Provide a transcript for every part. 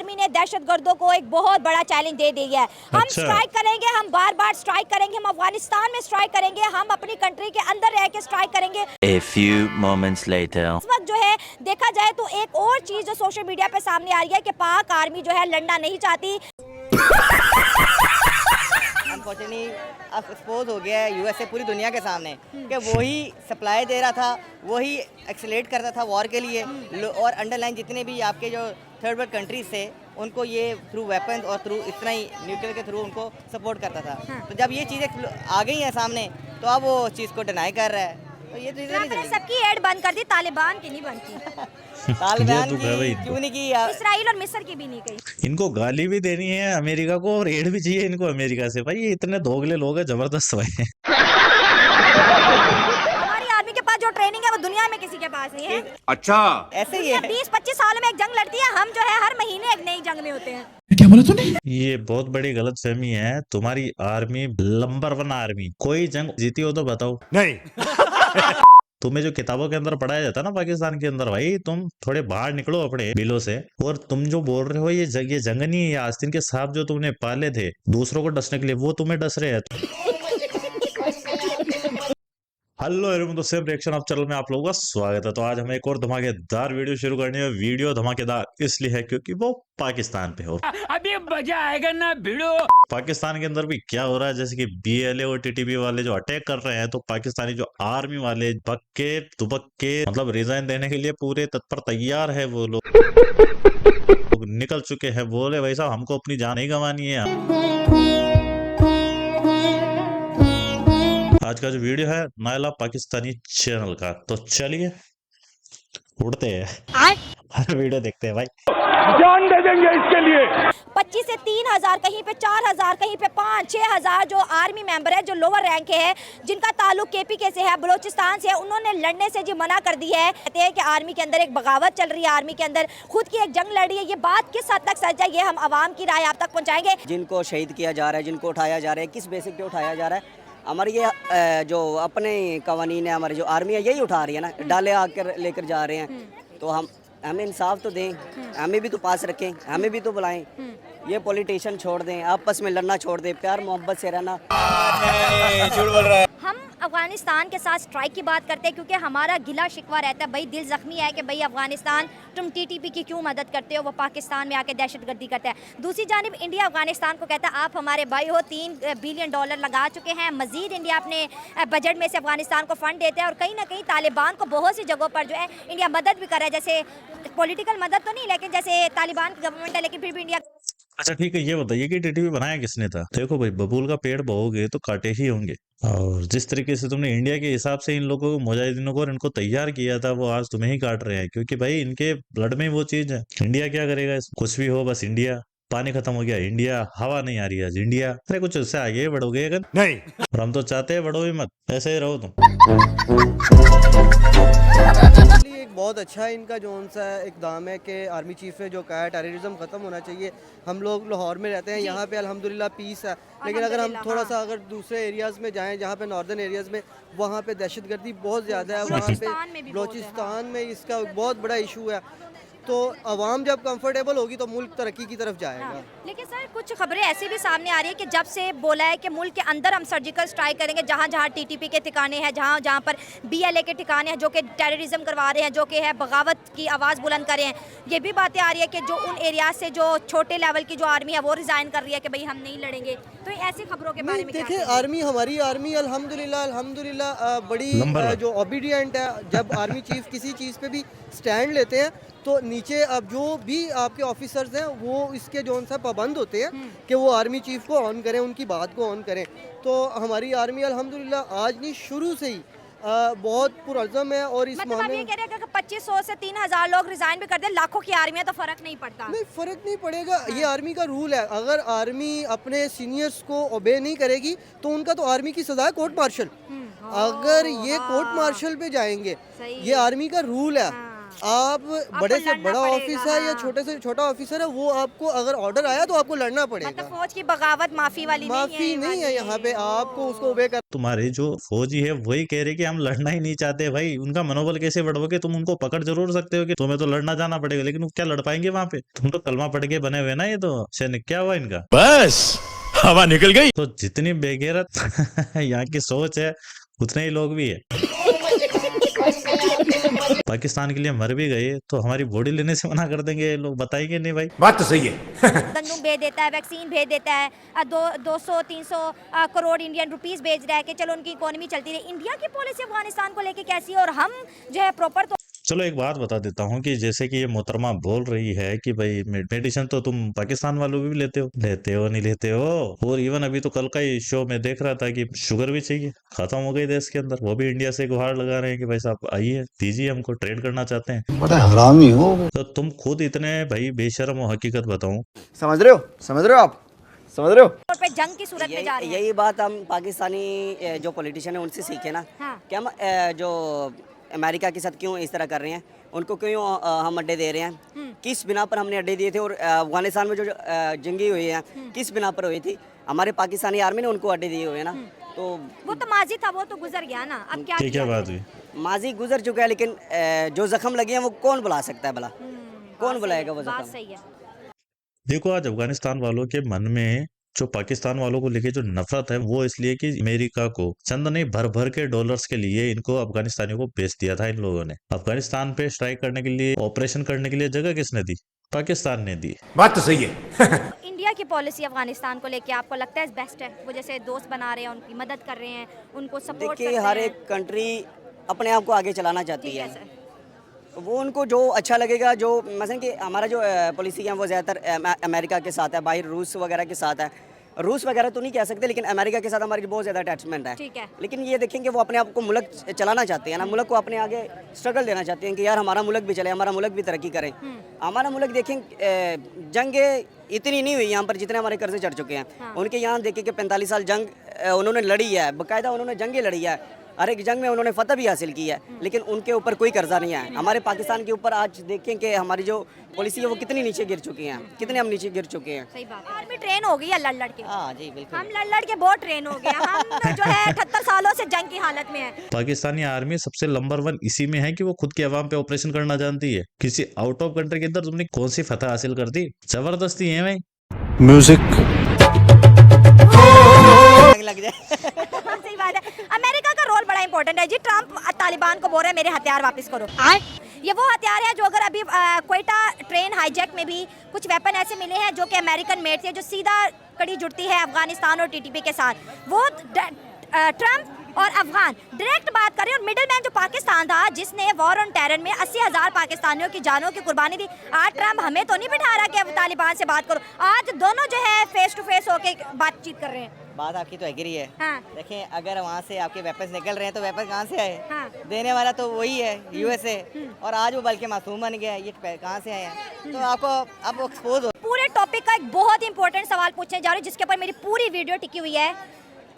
Army ने दहशतगर्दों को एक बहुत बड़ा चैलेंज दे दिया है। हम स्ट्राइक करेंगे, हम बार बार स्ट्राइक करेंगे, हम अफगानिस्तान में स्ट्राइक करेंगे, हम अपनी कंट्री के अंदर रह के स्ट्राइक करेंगे। A few moments later. इस वक्त जो है देखा जाए तो एक और चीज जो सोशल मीडिया पे सामने आ रही है कि पाक आर्मी जो है लड़ना नहीं चाहती। अनफॉर्चुनेटली अब एक्सपोज हो गया है यूएसए पूरी दुनिया के सामने कि वही सप्लाई दे रहा था, वही एक्सेलेरेट करता था वॉर के लिए, और अंडरलाइन जितने भी आपके जो थर्ड वर्ल्ड कंट्रीज थे उनको ये थ्रू वेपन्स और थ्रू इतना ही न्यूक्लियर के थ्रू उनको सपोर्ट करता था। तो जब ये चीज़ें आ गई हैं सामने तो अब वो चीज़ को डिनाई कर रहा है। तो ये चीज़ें नहीं चलेगी। सबकी एड बंद कर दी, तालिबान की नहीं बनती। तालिबान की क्यों नहीं की? इसराइल और मिस्र की भी नहीं की। इनको गाली भी देनी है अमेरिका को और एड भी चाहिए इनको अमेरिका से। भाई ये इतने दोगले लोग हैं, जबरदस्त भाई। हमारी आर्मी के पास जो ट्रेनिंग है वो दुनिया में किसी के पास नहीं है। अच्छा ऐसे ही है। 20-25 साल में एक जंग लड़ती है, हम जो है हर महीने एक नई जंग में होते हैं। क्या बोला तूने? ये बहुत बड़ी गलत फहमी है। तुम्हारी आर्मी नंबर 1 आर्मी, कोई जंग जीती हो तो बताओ। नहीं। तुम्हें जो किताबों के अंदर पढ़ाया जाता है ना पाकिस्तान के अंदर, भाई तुम थोड़े बाहर निकलो अपने बिलों से। और तुम जो बोल रहे हो ये जंग नहीं है। आस्तीन के सांप जो तुमने पाले थे दूसरों को डसने के लिए, वो तुम्हें डस रहे हैं। हेलो एवरीवन, तो सेम रिएक्शन ऑफ चैनल में आप लोगों का स्वागत है। तो आज हमें एक और धमाकेदार वीडियो शुरू करनी है। वीडियो धमाकेदार इसलिए है क्योंकि वो पाकिस्तान पे हो। अभी मजा आएगा ना भिड़ो। पाकिस्तान के अंदर भी क्या हो रहा है, जैसे कि बीएलए और टीटीपी वाले जो अटैक कर रहे हैं, तो पाकिस्तानी जो आर्मी वाले बक्के दुबक्के मतलब रिजाइन देने के लिए पूरे तत्पर तैयार है। वो लोग निकल चुके हैं, बोले भाई साहब हमको अपनी जान नहीं गंवानी है। आज का जो वीडियो है नायला पाकिस्तानी चैनल का, तो चलिए उड़ते हैं। वीडियो देखते हैं भाई। जान दे देंगे इसके लिए। 25 से 3,000, कहीं पे 4,000, कहीं पे 5-6,000 जो आर्मी मेंबर है, जो लोअर रैंक के है, जिनका ताल्लुक केपीके से है, बलोचिस्तान से है, उन्होंने लड़ने से जी मना कर दी है। कहते हैं कि आर्मी के अंदर एक बगावत चल रही है, आर्मी के अंदर खुद की एक जंग लड़ रही है। ये बात किस हद तक सच है, ये हम आवाम की राय आप तक पहुँचाएंगे। जिनको शहीद किया जा रहा है, जिनको उठाया जा रहा है, किस बेसिक पे उठाया जा रहा है? हमारी ये जो अपने कवानीन है, हमारी जो आर्मी है यही उठा रही है ना, डाले आकर लेकर जा रहे हैं। तो हमें इंसाफ तो दें, हमें भी तो पास रखें, हमें भी तो बुलाएं। ये पॉलिटिशियन छोड़ दें, आपस में लड़ना छोड़ दें, प्यार मोहब्बत से रहना। हम अफगानिस्तान के साथ स्ट्राइक की बात करते हैं क्योंकि हमारा गिला शिकवा रहता है, भाई दिल जख्मी है कि भाई अफगानिस्तान तुम टीटीपी की क्यों मदद करते हो, वो पाकिस्तान में आके दहशतगर्दी करता है। दूसरी जानिब इंडिया अफगानिस्तान को कहता है आप हमारे भाई हो, $3 बिलियन लगा चुके हैं। मजीद इंडिया अपने बजट में से अफगानिस्तान को फंड देता है और कहीं ना कहीं तालिबान को बहुत सी जगहों पर जो है इंडिया मदद भी कर रहा है। जैसे पॉलिटिकल मदद तो नहीं, लेकिन जैसे तालिबान की गवर्नमेंट है, लेकिन फिर भी इंडिया। अच्छा ठीक है, ये बताइए कि टीटीपी बनाया किसने था? देखो भाई, बबूल का पेड़ बोओगे तो कांटे ही होंगे। और जिस तरीके से तुमने इंडिया के हिसाब से इन लोगों को, मुजाहिदीनों को और इनको तैयार किया था, वो आज तुम्हें ही काट रहे हैं। क्योंकि भाई इनके ब्लड में वो चीज है। इंडिया क्या करेगा? कुछ भी हो, बस इंडिया। पानी खत्म हो गया इंडिया, हवा नहीं आ रही आज इंडिया। अरे कुछ उससे आगे बढ़ोगे अगर नहीं। और हम तो चाहते हैं बढ़ो ही मत, ऐसे ही रहो तुम। एक बहुत अच्छा इनका जो सा इकदाम है कि आर्मी चीफ ने जो कहा है टेररिज्म ख़त्म होना चाहिए। हम लोग लाहौर में रहते हैं, यहाँ पे अल्हम्दुलिल्लाह पीस है, लेकिन अगर हम थोड़ा सा अगर दूसरे एरियाज़ में जाएं, जहाँ पे नॉर्दर्न एरियाज़ में, वहाँ पे दहशतगर्दी बहुत ज़्यादा है। वहाँ पे बलोचिस्तान में इसका बहुत बड़ा इशू है। तो अवाम जब कंफर्टेबल होगी तो मुल्क तरक्की की तरफ जाएगा। लेकिन सर कुछ खबरें ऐसी भी सामने आ रही है कि जब से बोला है कि मुल्क के अंदर हम सर्जिकल स्ट्राइक करेंगे, जहाँ जहाँ टीटीपी के ठिकाने हैं, जहाँ जहाँ पर बीएलए के ठिकाने हैं, जो कि टेररिज्म करवा रहे हैं, जो कि है बगावत की आवाज़ बुलंद कर रहे हैं। ये भी बातें आ रही है कि जो उन एरिया से जो छोटे लेवल की जो आर्मी है वो रिजाइन कर रही है कि भाई हम नहीं लड़ेंगे। तो ऐसी खबरों के बारे में देखिए, आर्मी हमारी आर्मी अल्हम्दुलिल्लाह बड़ी जो ओबीडियंट है। जब आर्मी चीफ किसी चीज़ पे भी स्टैंड लेते हैं तो नीचे अब जो भी आपके ऑफिसर्स हैं वो इसके जो सा पाबंद होते हैं कि वो आर्मी चीफ को ऑन करें, उनकी बात को ऑन करें। तो हमारी आर्मी अल्हम्दुलिल्लाह आज नहीं शुरू से ही बहुत पुरअज़म है। और इस मामले में 2500 से 3,000 लोग रिजाइन भी कर दे, लाखों की आर्मी है तो फर्क नहीं पड़ता। नहीं, फर्क नहीं पड़ेगा। ये आर्मी का रूल है, अगर आर्मी अपने सीनियर्स को ओबे नहीं करेगी तो उनका तो आर्मी की सजा है कोर्ट मार्शल। अगर ये कोर्ट मार्शल पे जाएंगे, ये आर्मी का रूल है आप बड़े से लड़ना बड़ा पड़ेगा, ऑफिसर या हाँ। छोटे से छोटा ऑफिसर है, वो आपको अगर ऑर्डर आया तो आपको लड़ना पड़ेगा। मतलब फौज की बगावत माफी वाली माफी नहीं है यहाँ पे, आपको उसको ओबे कर। तुम्हारे जो फौजी है वही कह रहे कि हम लड़ना ही नहीं चाहते। भाई उनका मनोबल कैसे बढ़ोगे? तुम उनको पकड़ जरूर सकते हो कि तुम्हें तो लड़ना जाना पड़ेगा, लेकिन वो क्या लड़ पाएंगे वहां पे? तुम तो कलमा पढ़ के बने हुए ना, ये तो सैनिक। क्या हुआ इनका? बस हवा निकल गई। तो जितनी बेगैरत यहाँ की सोच है, उतने ही लोग भी है। पाकिस्तान के लिए मर भी गए तो हमारी बॉडी लेने से मना कर देंगे ये लोग? बताएंगे नहीं भाई। बात तो सही है। गंदम भेज देता है, वैक्सीन भेज देता है, 200-300 करोड़ इंडियन रुपीस भेज रहा है कि चलो उनकी इकोनॉमी चलती रहे। इंडिया की पॉलिसी अफगानिस्तान को लेके कैसी है? और हम जो है प्रॉपर तो चलो एक बात बता देता हूँ कि जैसे कि ये मोहतरमा बोल रही है कि भाई मेडिसिन तो तुम पाकिस्तान वालों भी लेते हो नहीं लेते हो। और इवन अभी तो कल का ही शो में देख रहा था कि शुगर भी चाहिए, खत्म हो गई देश के अंदर। वो भी इंडिया से गुहार लगा रहे हैं कि भाई साहब आइए दीजिए, हमको ट्रेड करना चाहते हैं। बड़ा हरामी हो। तो तुम खुद इतने भाई बेशर्म हो, हकीकत बताऊं। समझ रहे हो आप? समझ रहे हो? पे जंग की सूरत में जा रहे हैं। यही बात हम पाकिस्तानी जो पॉलिटिशियन है उनसे सीखे ना। हाँ। कि हम जो अमेरिका के साथ क्यों इस तरह कर रहे हैं, उनको क्यों हम अड्डे दे रहे हैं, किस बिना पर हमने अड्डे दिए थे। और अफगानिस्तान में जो जंगी हुई है किस बिना पर हुई थी? हमारे पाकिस्तानी आर्मी ने उनको अड्डे दिए हुए हैं ना। तो वो तो माजी था, वो तो गुजर गया ना। अब क्या क्या बात हुई? माजी गुजर चुका है, लेकिन जो जख्म लगे हैं वो कौन बुला सकता है भला? कौन बुलाएगा वो बात जख्म? सही है। देखो आज अफगानिस्तान वालों के मन में जो पाकिस्तान वालों को लेके जो नफरत है, वो इसलिए कि अमेरिका को चंद नहीं भर भर के डॉलर्स के लिए इनको अफगानिस्तानियों को बेच दिया था इन लोगों ने। अफगानिस्तान पे स्ट्राइक करने के लिए, ऑपरेशन करने के लिए जगह किसने दी? पाकिस्तान ने दी। बात तो सही है। इंडिया की पॉलिसी अफगानिस्तान को लेके आपको लगता है बेस्ट है? वो जैसे दोस्त बना रहे हैं, उनकी मदद कर रहे हैं, उनको सपोर्ट कर देखिए, रहे हर हैं। एक कंट्री अपने आप को आगे चलाना चाहती ठीक है है। सर। वो उनको जो अच्छा लगेगा, जो मसलन कि हमारा जो पॉलिसी है वो ज़्यादातर अमेरिका के साथ है, बाहर रूस वगैरह के साथ है। रूस वगैरह तो नहीं कह सकते, लेकिन अमेरिका के साथ हमारी बहुत ज़्यादा अटैचमेंट है। ठीक है। लेकिन ये देखेंगे वो अपने आप को मुल्क चलाना चाहते हैं ना, मुल्क को अपने आगे स्ट्रगल देना चाहते हैं कि यार हमारा मुल्क भी चले, हमारा मुल्क भी तरक्की करे। हमारा मुल्क देखें, जंगे इतनी नहीं हुई यहाँ पर जितने हमारे कर्जे चढ़ चुके हैं। हाँ। उनके यहाँ देखें कि 45 साल जंग उन्होंने लड़ी है, बाकायदा उन्होंने जंगें लड़ी है, हर एक जंग में उन्होंने फतह भी हासिल की है, लेकिन उनके ऊपर कोई कर्जा नहीं है। हमारे पाकिस्तान के ऊपर आज देखें कि हमारी जो पॉलिसी है वो कितनी नीचे गिर चुकी है, कितने हम नीचे गिर चुके हैं। सही बात है। आर्मी ट्रेन हो गई है लड़ लड़ के। हाँ जी बिल्कुल। हम लड़ लड़ के बहुत ट्रेन हो गए। हम तो जो है 78 सालों से जंग की हालत में है। पाकिस्तानी आर्मी सबसे नंबर 1 इसी में है कि वो खुद की आवाम पे ऑपरेशन करना जानती है। किसी आउट ऑफ कंट्री के अंदर तुमने कौन सी फतह हासिल कर दी? जबरदस्ती है भाई। म्यूजिक लग जाए। सही बात है। अमेरिका का रोल बड़ा इंपॉर्टेंट है जी। ट्रम्प तालिबान को बोल रहा है मेरे हथियार वापस करो। ये वो हथियार है जो अगर अभी क्वेटा ट्रेन हाईजैक में भी कुछ वेपन ऐसे मिले हैं जो कि अमेरिकन मेड थे, जो सीधा कड़ी जुड़ती है अफगानिस्तान और टीटीपी के साथ। वो ट्रम्प और अफगान डायरेक्ट बात करें। और मिडिल मैन जो पाकिस्तान था, जिसने वॉर ऑन टेरर में 80,000 पाकिस्तानियों की जानों की कुर्बानी दी। आज ट्रम्प हमें तो नहीं बिठा रहा कि अब तालिबान से बात करो। आज दोनों जो है फेस टू फेस होके बातचीत कर रहे हैं। बात आपकी तो एग्री है। हाँ। देखें, अगर वहाँ से आपके वेपन्स निकल रहे हैं तो वेपन कहाँ से आए? हाँ। देने वाला तो वही है, यूएसए। और आज वो बल्कि मासूम बन गया है, ये कहाँ से आए हैं? तो आपको आप एक्सपोज हो। पूरे टॉपिक का एक बहुत इंपॉर्टेंट सवाल पूछने जा रही हूँ, जिसके ऊपर मेरी पूरी वीडियो टिकी हुई है।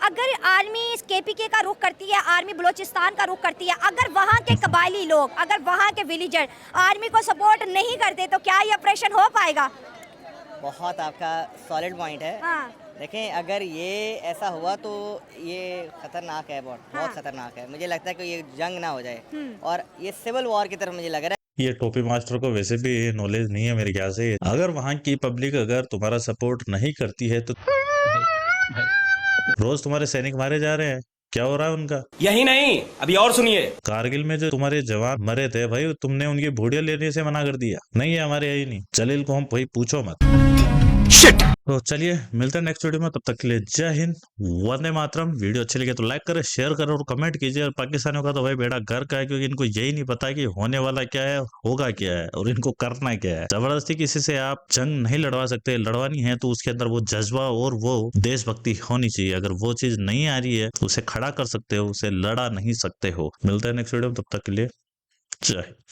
अगर आर्मी केपीके का रुख करती है, आर्मी बलोचिस्तान का रुख करती है, अगर वहाँ के कबायली लोग, अगर वहाँ के विलेजर आर्मी को सपोर्ट नहीं करते, तो क्या ये ऑपरेशन हो पाएगा? बहुत आपका सॉलिड पॉइंट है। हाँ। देखें, अगर ये ऐसा हुआ तो ये खतरनाक है, बहुत खतरनाक है। मुझे लगता है कि ये जंग ना हो जाए और ये सिविल वॉर की तरफ मुझे लग रहा है। ये टोपी मास्टर को वैसे भी नॉलेज नहीं है मेरे ख्याल से। अगर वहाँ की पब्लिक अगर तुम्हारा सपोर्ट नहीं करती है तो रोज तुम्हारे सैनिक मारे जा रहे हैं, क्या हो रहा है उनका? यही नहीं, अभी और सुनिए। कारगिल में जो तुम्हारे जवान मरे थे भाई, तुमने उनकी भूड़िया लेने से मना कर दिया। नहीं है हमारे यही नहीं। जलील को हम भाई पूछो मत। तो चलिए मिलते हैं नेक्स्ट वीडियो में, तब तक के लिए जय हिंद, वंदे मातरम। वीडियो अच्छी लगे तो लाइक करें, शेयर करें और कमेंट कीजिए। और पाकिस्तानियों का तो भाई बेड़ा घर का है, क्योंकि इनको यही नहीं पता कि होने वाला क्या है, होगा क्या है और इनको करना क्या है। जबरदस्ती किसी से आप जंग नहीं लड़वा सकते। लड़वानी है तो उसके अंदर वो जज्बा और वो देशभक्ति होनी चाहिए। अगर वो चीज नहीं आ रही है तो उसे खड़ा कर सकते हो, उसे लड़ा नहीं सकते हो। मिलते हैं नेक्स्ट वीडियो में, तब तक के लिए जय।